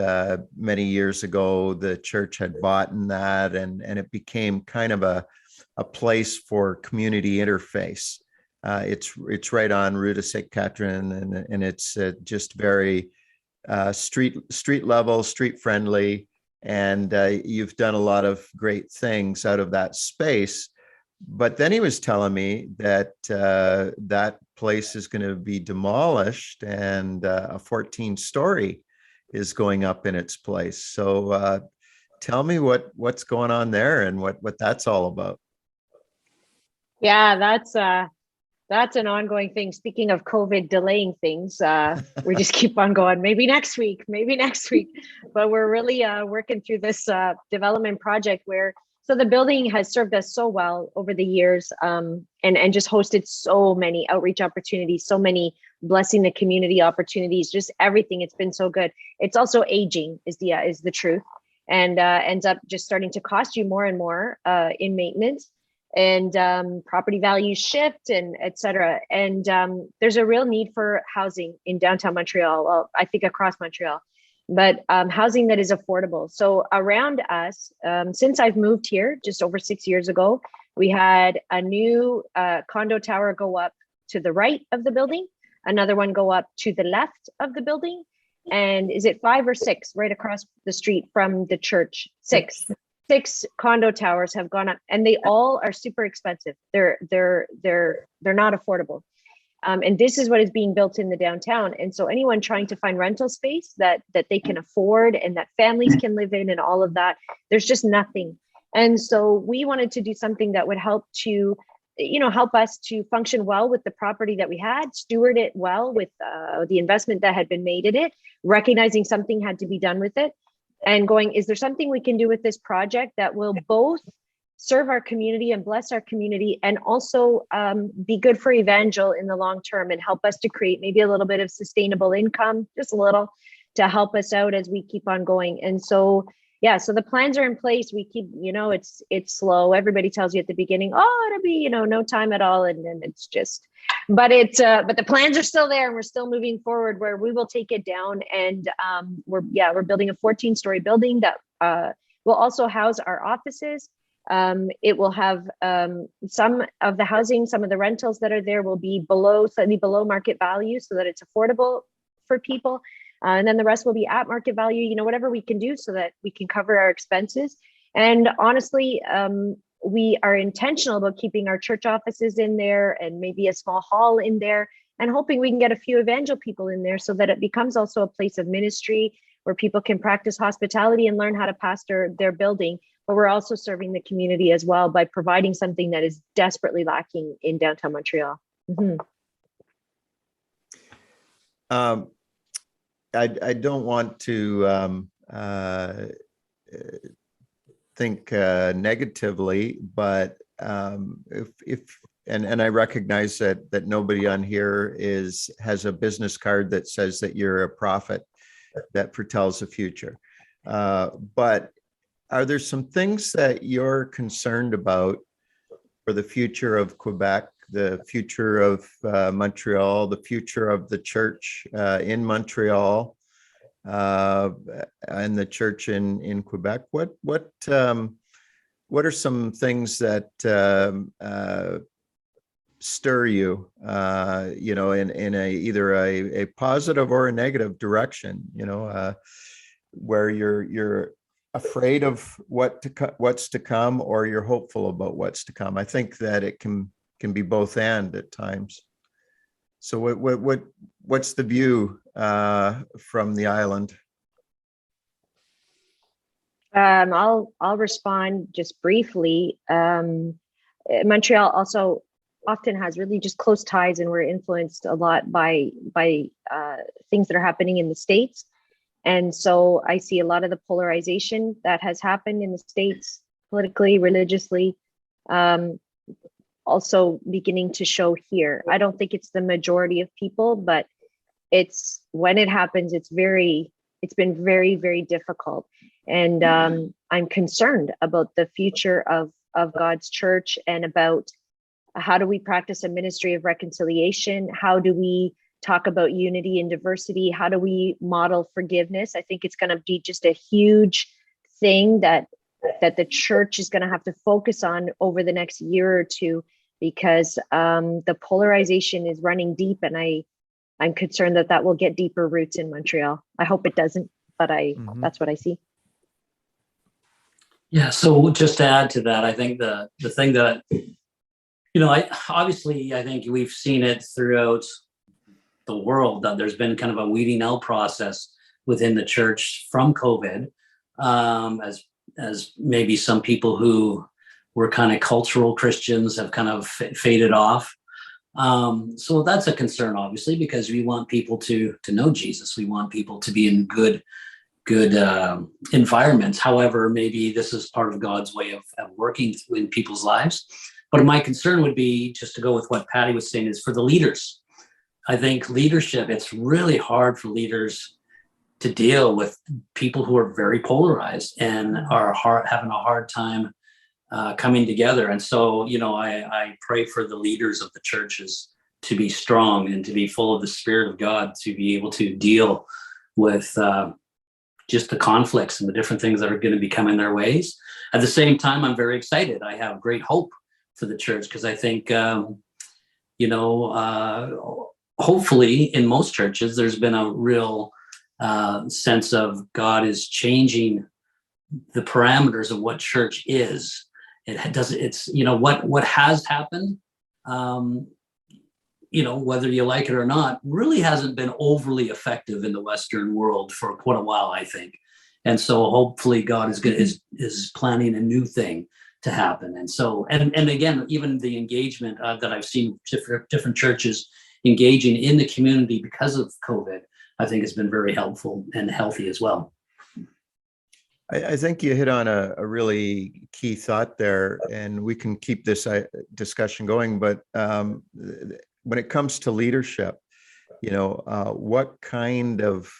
many years ago, the church had bought in that, and it became kind of a place for community interface. It's right on Rue de Saint Catherine, and it's just very street level, street friendly, and you've done a lot of great things out of that space. But then he was telling me that that place is going to be demolished, and a 14-story is going up in its place. So tell me what's going on there and what that's all about. Yeah, that's an ongoing thing. Speaking of COVID delaying things, we just keep on going. Maybe next week. But we're really working through this development project so the building has served us so well over the years, and just hosted so many outreach opportunities, so many blessing the community opportunities, just everything. It's been so good. It's also aging is the truth, and ends up just starting to cost you more and more in maintenance, and property values shift, and et cetera. And there's a real need for housing in downtown Montreal. Well, I think across Montreal. But housing that is affordable. So around us, since I've moved here just over 6 years ago, we had a new condo tower go up to the right of the building, another one go up to the left of the building. And is it 5 or 6 right across the street from the church? Six condo towers have gone up, and they all are super expensive. They're not affordable. And this is what is being built in the downtown. And so anyone trying to find rental space that they can afford and that families can live in and all of that, there's just nothing. And so we wanted to do something that would help us to function well with the property that we had, steward it well with the investment that had been made in it, recognizing something had to be done with it, and going, is there something we can do with this project that will both serve our community and bless our community, and also be good for Evangel in the long term, and help us to create maybe a little bit of sustainable income, just a little, to help us out as we keep on going. And so, so the plans are in place. We keep, it's slow. Everybody tells you at the beginning, oh, it'll be, no time at all. And then it's just, but the plans are still there, and we're still moving forward where we will take it down. And we're building a 14-story building that will also house our offices. It will have some of the housing, some of the rentals that are there will be slightly below market value, so that it's affordable for people. And then the rest will be at market value, whatever we can do so that we can cover our expenses. And honestly, we are intentional about keeping our church offices in there, and maybe a small hall in there, and hoping we can get a few Evangel people in there so that it becomes also a place of ministry where people can practice hospitality and learn how to pastor their building. But we're also serving the community as well by providing something that is desperately lacking in downtown Montreal. Mm-hmm. I don't want to think negatively, but and I recognize that nobody on here has a business card that says that you're a prophet that foretells the future. But are there some things that you're concerned about for the future of Quebec, the future of Montreal, the future of the church in Montreal, and the church in Quebec? What are some things that stir you, in either a positive or a negative direction? Where you're afraid of what's to come, or you're hopeful about what's to come. I think that it can be both and at times. So what's the view from the island? I'll respond just briefly. Montreal also often has really just close ties, and we're influenced a lot by things that are happening in the States. And so I see a lot of the polarization that has happened in the States, politically, religiously, also beginning to show here. I don't think it's the majority of people, but when it happens, it's been very, very difficult. And I'm concerned about the future of God's church, and about how do we practice a ministry of reconciliation? How do we talk about unity and diversity? How do we model forgiveness? I think it's going to be just a huge thing that the church is going to have to focus on over the next year or two, because the polarization is running deep, and I'm concerned that will get deeper roots in Montreal. I hope it doesn't, but that's what I see. Yeah. So just to add to that, I think the thing that, I think we've seen it throughout the world, that there's been kind of a weeding out process within the church from COVID, as maybe some people who were kind of cultural Christians have kind of faded off. So that's a concern, obviously, because we want people to know Jesus. We want people to be in good environments. However, maybe this is part of God's way of working in people's lives. But my concern would be, just to go with what Patti was saying, is for the leaders. I think leadership, it's really hard for leaders to deal with people who are very polarized and are having a hard time coming together. And so, I pray for the leaders of the churches to be strong and to be full of the Spirit of God, to be able to deal with just the conflicts and the different things that are going to be coming their ways. At the same time, I'm very excited. I have great hope for the church, because I think, hopefully in most churches, there's been a real sense of God is changing the parameters of what church is. It's what has happened, whether you like it or not, really hasn't been overly effective in the Western world for quite a while, I think. And so hopefully God is planning a new thing to happen. And so, and again, even the engagement that I've seen different churches engaging in the community because of COVID, I think has been very helpful and healthy as well. I think you hit on a really key thought there, and we can keep this discussion going. But when it comes to leadership, what kind of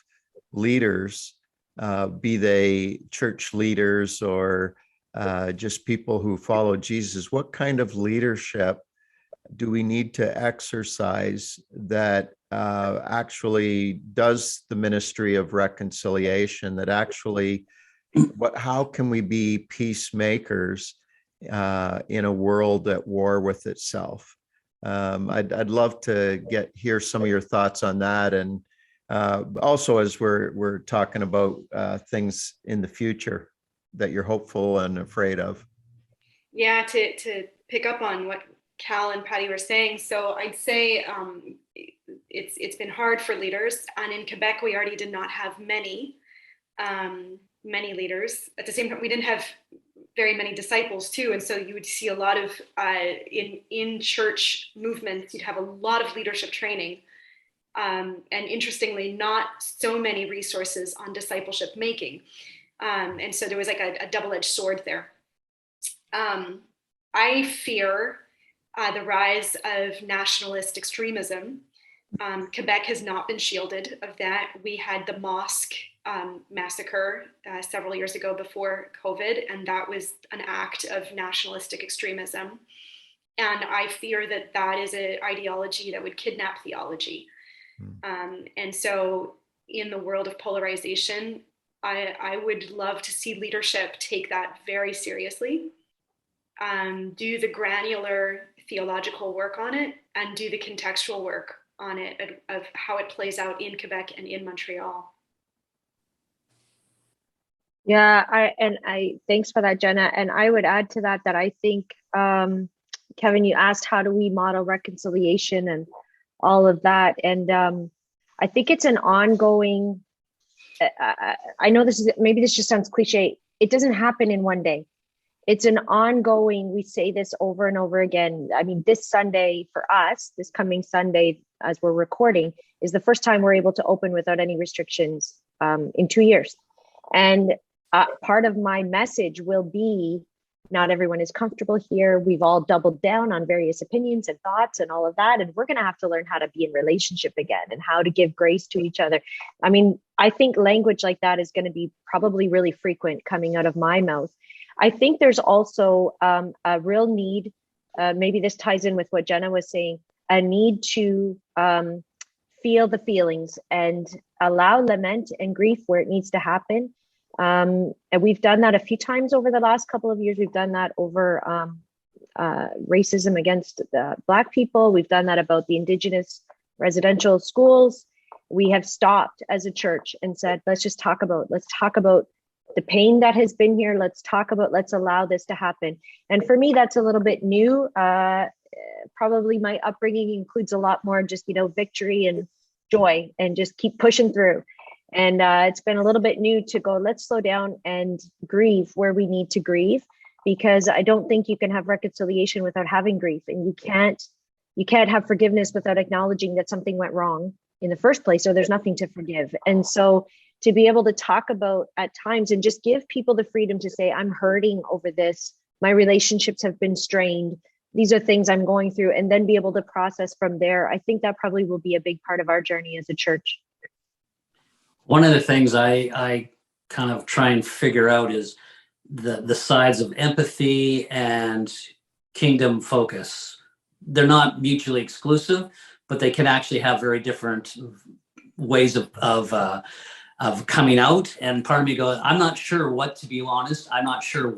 leaders, be they church leaders or just people who follow Jesus, what kind of leadership do we need to exercise that actually does the ministry of reconciliation, that actually, how can we be peacemakers in a world at war with itself? I'd love to hear some of your thoughts on that, and also as we're talking about things in the future that you're hopeful and afraid of. Yeah, to pick up on what Cal and Patti were saying. So I'd say it's been hard for leaders, and in Quebec we already did not have many many leaders. At the same time, we didn't have very many disciples too, and so you would see a lot of in church movements. You'd have a lot of leadership training, and interestingly, not so many resources on discipleship making. And so there was like a double-edged sword there. I fear the rise of nationalist extremism. Quebec has not been shielded of that. We had the mosque massacre several years ago before COVID, and that was an act of nationalistic extremism. And I fear that that is an ideology that would kidnap theology. And so in the world of polarization, I would love to see leadership take that very seriously, do the granular theological work on it, and do the contextual work on it of how it plays out in Quebec and in Montreal. Yeah, I thanks for that, Jenna. And I would add to that I think, Kevin, you asked how do we model reconciliation and all of that. And I think it's an ongoing, I know maybe this just sounds cliche. It doesn't happen in one day. It's an ongoing, we say this over and over again. I mean, this Sunday for us, this coming Sunday, as we're recording, is the first time we're able to open without any restrictions in 2 years. And part of my message will be, not everyone is comfortable here. We've all doubled down on various opinions and thoughts and all of that. And we're going to have to learn how to be in relationship again and how to give grace to each other. I mean, I think language like that is going to be probably really frequent coming out of my mouth. I think there's also a real need, maybe this ties in with what Jenna was saying, a need to feel the feelings and allow lament and grief where it needs to happen. And we've done that a few times over the last couple of years. We've done that over racism against Black people. We've done that about the Indigenous residential schools. We have stopped as a church and said, let's talk about the pain that has been here. Let's allow this to happen. And for me, that's a little bit new. Probably my upbringing includes a lot more just, victory and joy and just keep pushing through. And it's been a little bit new to go, let's slow down and grieve where we need to grieve, because I don't think you can have reconciliation without having grief. And you can't have forgiveness without acknowledging that something went wrong in the first place, or there's nothing to forgive. And so to be able to talk about at times and just give people the freedom to say, I'm hurting over this. My relationships have been strained. These are things I'm going through, and then be able to process from there. I think that probably will be a big part of our journey as a church. One of the things I kind of try and figure out is the sides of empathy and kingdom focus. They're not mutually exclusive, but they can actually have very different ways of coming out. And part of me goes, I'm not sure what, to be honest. I'm not sure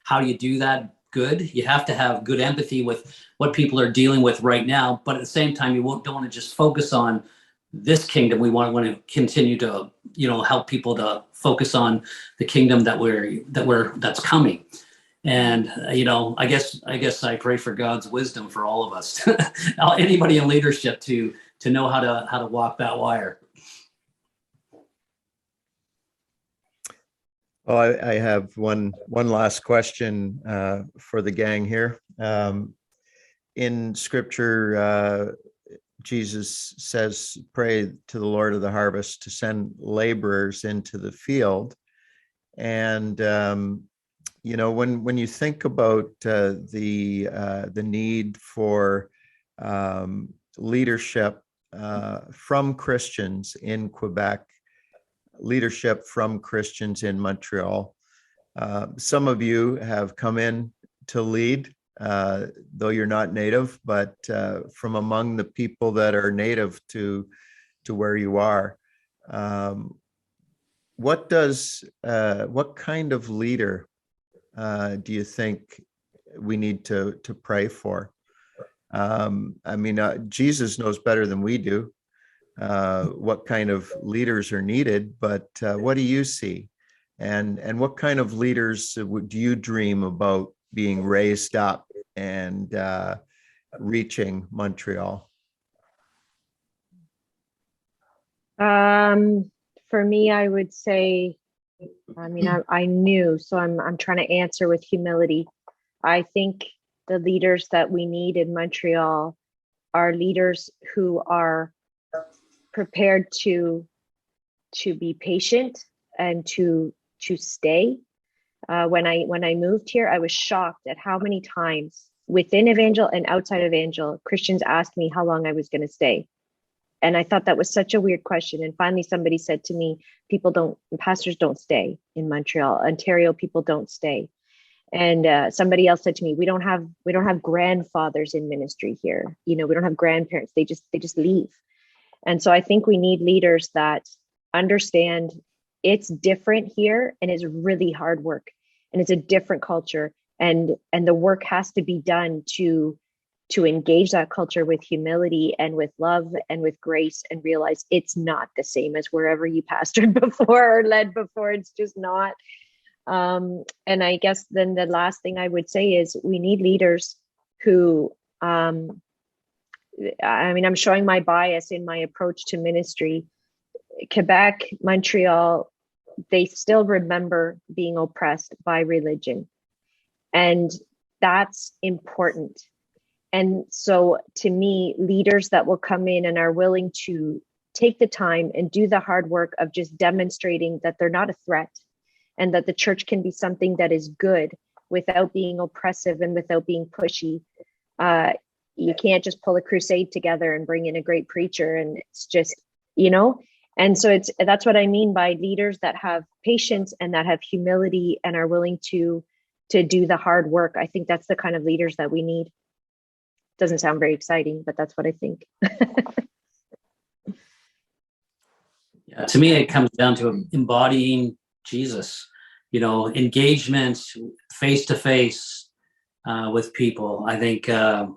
how you do that good. You have to have good empathy with what people are dealing with right now. But at the same time, don't want to just focus on this kingdom. We want to continue to, help people to focus on the kingdom that's coming. And, I guess I pray for God's wisdom for all of us, anybody in leadership to know how to walk that wire. Well, I have one last question for the gang here. In Scripture, Jesus says, pray to the Lord of the harvest to send laborers into the field. And, when you think about the need for leadership from Christians in Quebec, leadership from Christians in Montreal, some of you have come in to lead, though you're not native, but from among the people that are native to where you are, what kind of leader do you think we need to pray for? Jesus knows better than we do what kind of leaders are needed, but what do you see? And what kind of leaders do you dream about being raised up and reaching Montreal? For me, I would say I mean, I knew, so I'm trying to answer with humility. I think the leaders that we need in Montreal are leaders who are prepared to be patient and to stay. When I moved here, I was shocked at how many times within Evangel and outside of Evangel, Christians asked me how long I was going to stay. And I thought that was such a weird question. And finally, somebody said to me, pastors don't stay in Montreal. Ontario people don't stay. And somebody else said to me, we don't have grandfathers in ministry here. We don't have grandparents. They just leave. And so I think we need leaders that understand it's different here and it's really hard work and it's a different culture. And the work has to be done to engage that culture with humility and with love and with grace, and realize it's not the same as wherever you pastored before or led before. It's just not. And I guess then the last thing I would say is we need leaders who, I'm showing my bias in my approach to ministry. Quebec, Montreal, they still remember being oppressed by religion. And that's important. And so to me, leaders that will come in and are willing to take the time and do the hard work of just demonstrating that they're not a threat, and that the church can be something that is good without being oppressive and without being pushy. You can't just pull a crusade together and bring in a great preacher and it's just, and so that's what I mean by leaders that have patience and that have humility and are willing to do the hard work. I think that's the kind of leaders that we need. Doesn't sound very exciting, but that's what I think. Yeah, to me, it comes down to embodying Jesus, engagement face to face with people. I think, I've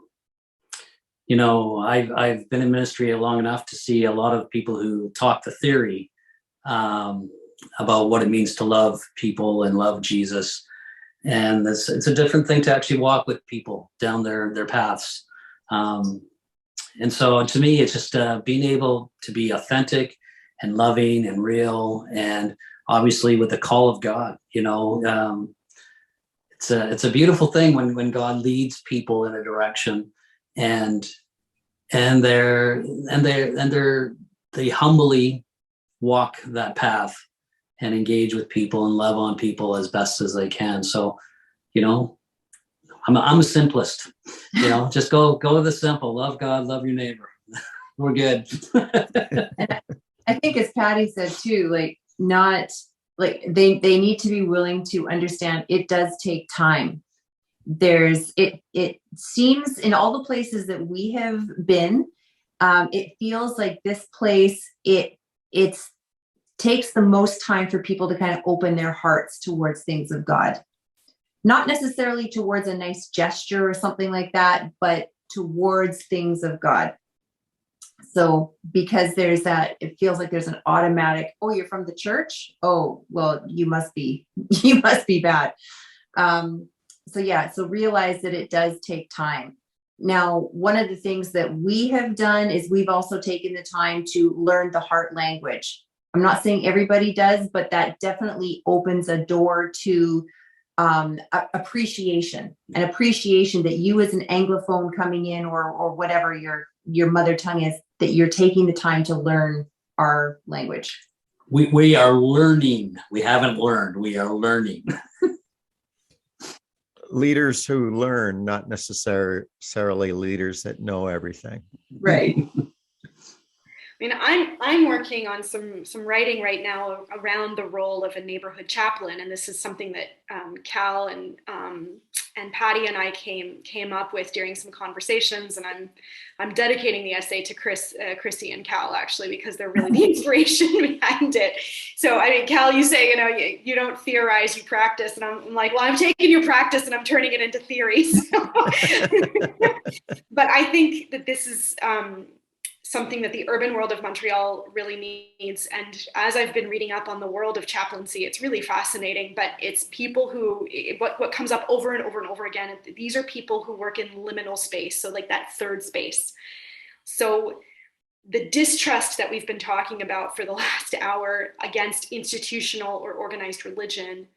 been in ministry long enough to see a lot of people who talk the theory about what it means to love people and love Jesus. And it's a different thing to actually walk with people down their paths. And so to me, it's just being able to be authentic and loving and real, and obviously with the call of God. It's a beautiful thing when God leads people in a direction, and they humbly walk that path and engage with people and love on people as best as they can. So, I'm a simplist, just go with the simple, love God, love your neighbor. We're good. I think as Patti said too, they need to be willing to understand it does take time. It seems in all the places that we have been, it feels like this place, it takes the most time for people to kind of open their hearts towards things of God. Not necessarily towards a nice gesture or something like that, but towards things of God. So because there's that, it feels like there's an automatic, oh, you're from the church? Oh, well, you must be bad. So realize that it does take time. Now, one of the things that we have done is we've also taken the time to learn the heart language. I'm not saying everybody does, but that definitely opens a door to appreciation that you as an Anglophone coming in or whatever your mother tongue is, that you're taking the time to learn our language. We are learning. We haven't learned. We are learning. Leaders who learn, not necessarily leaders that know everything. Right. I'm working on some writing right now around the role of a neighborhood chaplain, and this is something that Cal and Patti and I came up with during some conversations, and I'm dedicating the essay to Chrissy and Cal, actually, because they're really the inspiration behind it. So Cal, you say you don't theorize, you practice, and I'm like, well, I'm taking your practice and I'm turning it into theory. But I think that this is something that the urban world of Montreal really needs. And as I've been reading up on the world of chaplaincy, it's really fascinating, but it's people who, what comes up over and over and over again, these are people who work in liminal space. So like that third space. So distrust that we've been talking about for the last hour against institutional or organized religion,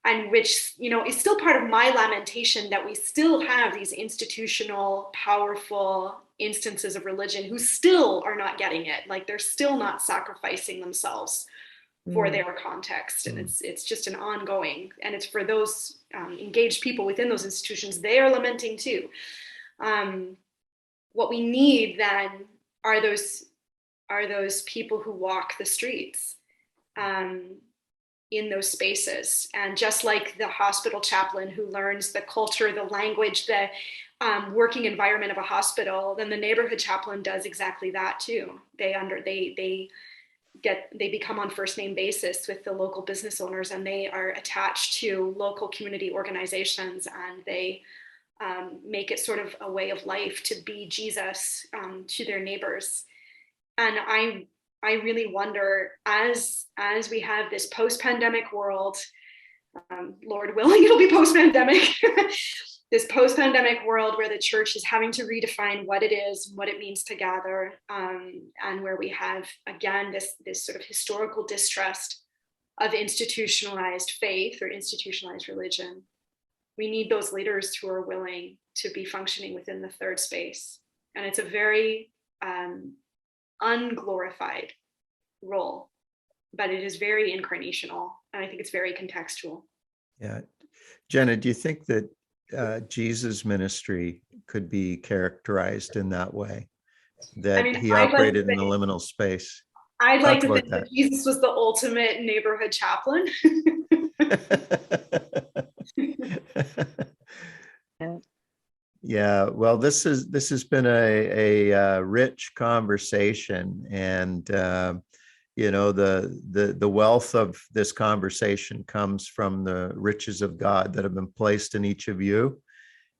and which, is still part of my lamentation, that we still have these institutional, powerful instances of religion who still are not getting it. Like, they're still not sacrificing themselves for their context. And it's just an ongoing, and it's for those engaged people within those institutions, they are lamenting too. What we need then are those people who walk the streets in those spaces. And just like the hospital chaplain who learns the culture, the language, the working environment of a hospital, then the neighborhood chaplain does exactly that too. They become on first name basis with the local business owners, and they are attached to local community organizations, and they make it sort of a way of life to be Jesus to their neighbors. And I really wonder, as we have this post-pandemic world, Lord willing, it'll be post-pandemic, this post-pandemic world where the church is having to redefine what it is, what it means to gather, and where we have, again, this sort of historical distrust of institutionalized faith or institutionalized religion. We need those leaders who are willing to be functioning within the third space. And it's a very unglorified role, but it is very incarnational, and I think it's very contextual. Yeah. Jenna, do you think that Jesus' ministry could be characterized in that way, that he operated in the liminal space? I'd like to think that Jesus was the ultimate neighborhood chaplain. Yeah, well, this has been a rich conversation, and the wealth of this conversation comes from the riches of God that have been placed in each of you,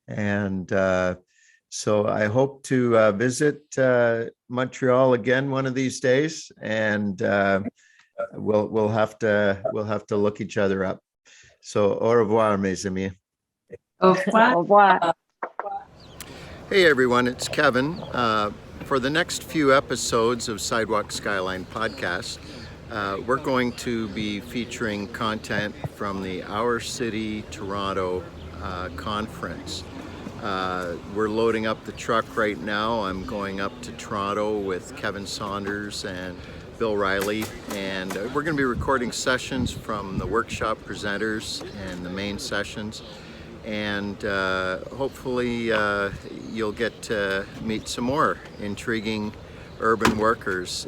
and so I hope to visit Montreal again one of these days, and we'll have to look each other up. So au revoir, mes amis. Au revoir. Au revoir. Hey everyone, it's Kevin. For the next few episodes of Sidewalk Skyline podcast, we're going to be featuring content from the Our City Toronto conference. We're loading up the truck right now. I'm going up to Toronto with Kevin Saunders and Bill Riley, and we're going to be recording sessions from the workshop presenters and the main sessions. And hopefully you'll get to meet some more intriguing urban workers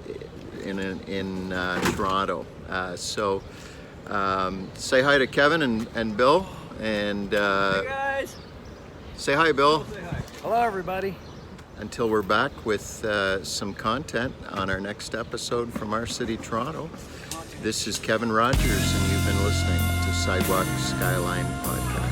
in Toronto. So say hi to Kevin and Bill, and hey guys. Say hi, Bill. Say hi. Hello everybody. Until we're back with some content on our next episode from Our City Toronto, this is Kevin Rogers, and you've been listening to Sidewalk Skyline Podcast.